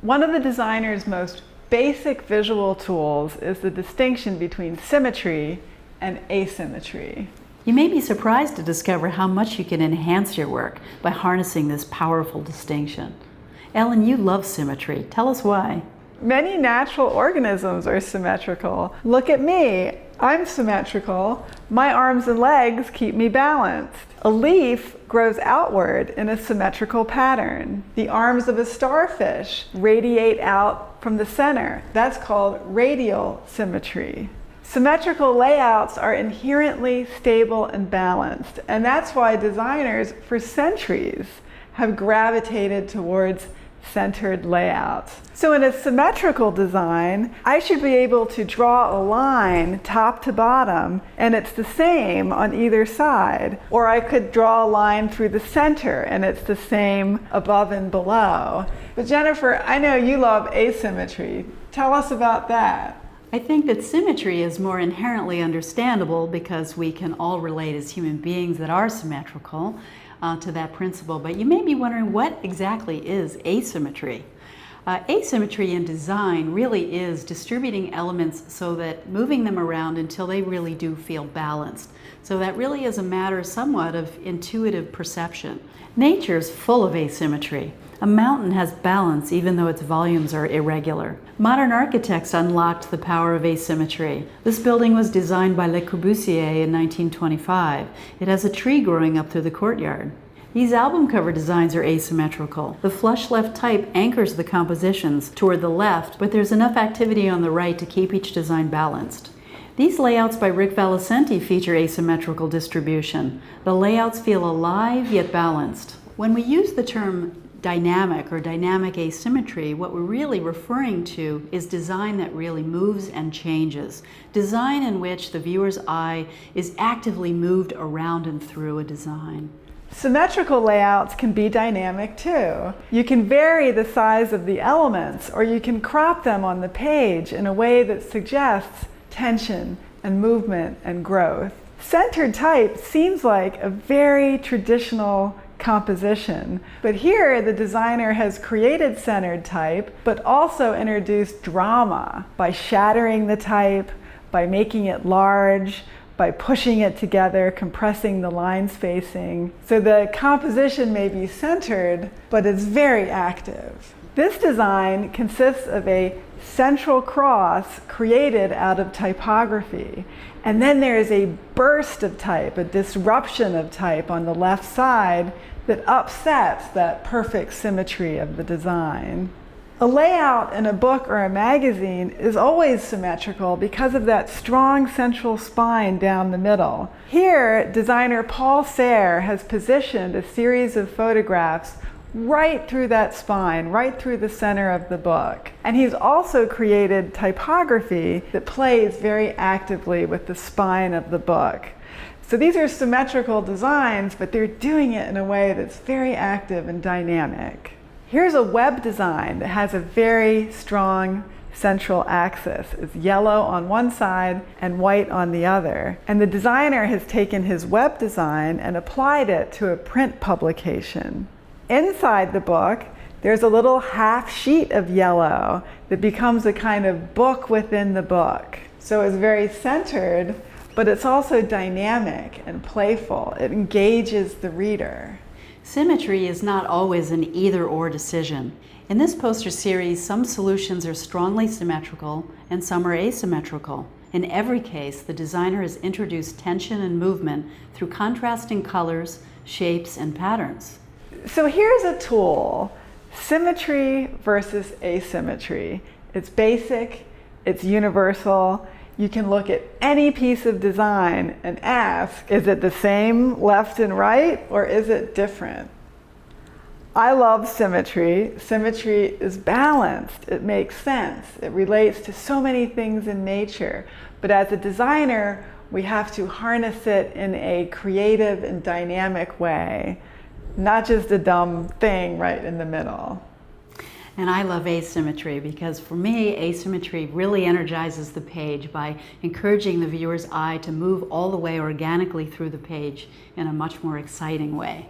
One of the designer's most basic visual tools is the distinction between symmetry and asymmetry. You may be surprised to discover how much you can enhance your work by harnessing this powerful distinction. Ellen, you love symmetry. Tell us why. Many natural organisms are symmetrical. Look at me. I'm symmetrical. My arms and legs keep me balanced. A leaf grows outward in a symmetrical pattern. The arms of a starfish radiate out from the center. That's called radial symmetry. Symmetrical layouts are inherently stable and balanced, and that's why designers for centuries have gravitated towards centered layouts. So in a symmetrical design, I should be able to draw a line top to bottom and it's the same on either side. Or I could draw a line through the center and it's the same above and below. But Jennifer, I know you love asymmetry. Tell us about that. I think that symmetry is more inherently understandable because we can all relate as human beings that are symmetrical to that principle. But you may be wondering, what exactly is asymmetry? Asymmetry in design really is distributing elements so that moving them around until they really do feel balanced. So that really is a matter somewhat of intuitive perception. Nature's full of asymmetry. A mountain has balance even though its volumes are irregular. Modern architects unlocked the power of asymmetry. This building was designed by Le Corbusier in 1925. It has a tree growing up through the courtyard. These album cover designs are asymmetrical. The flush left type anchors the compositions toward the left, but there's enough activity on the right to keep each design balanced. These layouts by Rick Valicenti feature asymmetrical distribution. The layouts feel alive yet balanced. When we use the term dynamic or dynamic asymmetry, what we're really referring to is design that really moves and changes. Design in which the viewer's eye is actively moved around and through a design. Symmetrical layouts can be dynamic too. You can vary the size of the elements, or you can crop them on the page in a way that suggests tension and movement and growth. Centered type seems like a very traditional composition, but here the designer has created centered type, but also introduced drama by shattering the type, by making it large, by pushing it together, compressing the line spacing. So the composition may be centered, but it's very active. This design consists of a central cross created out of typography. And then there is a burst of type, a disruption of type on the left side that upsets that perfect symmetry of the design. A layout in a book or a magazine is always symmetrical because of that strong central spine down the middle. Here, designer Paul Serre has positioned a series of photographs right through that spine, right through the center of the book. And he's also created typography that plays very actively with the spine of the book. So these are symmetrical designs, but they're doing it in a way that's very active and dynamic. Here's a web design that has a very strong central axis. It's yellow on one side and white on the other. And the designer has taken his web design and applied it to a print publication. Inside the book, there's a little half sheet of yellow that becomes a kind of book within the book. So it's very centered, but it's also dynamic and playful. It engages the reader. Symmetry is not always an either-or decision. In this poster series, some solutions are strongly symmetrical and some are asymmetrical. In every case, the designer has introduced tension and movement through contrasting colors, shapes, and patterns. So here's a tool, symmetry versus asymmetry. It's basic, it's universal. You can look at any piece of design and ask, is it the same left and right, or is it different? I love symmetry. Symmetry is balanced. It makes sense. It relates to so many things in nature. But as a designer, we have to harness it in a creative and dynamic way, not just a dumb thing right in the middle. And I love asymmetry because for me, asymmetry really energizes the page by encouraging the viewer's eye to move all the way organically through the page in a much more exciting way.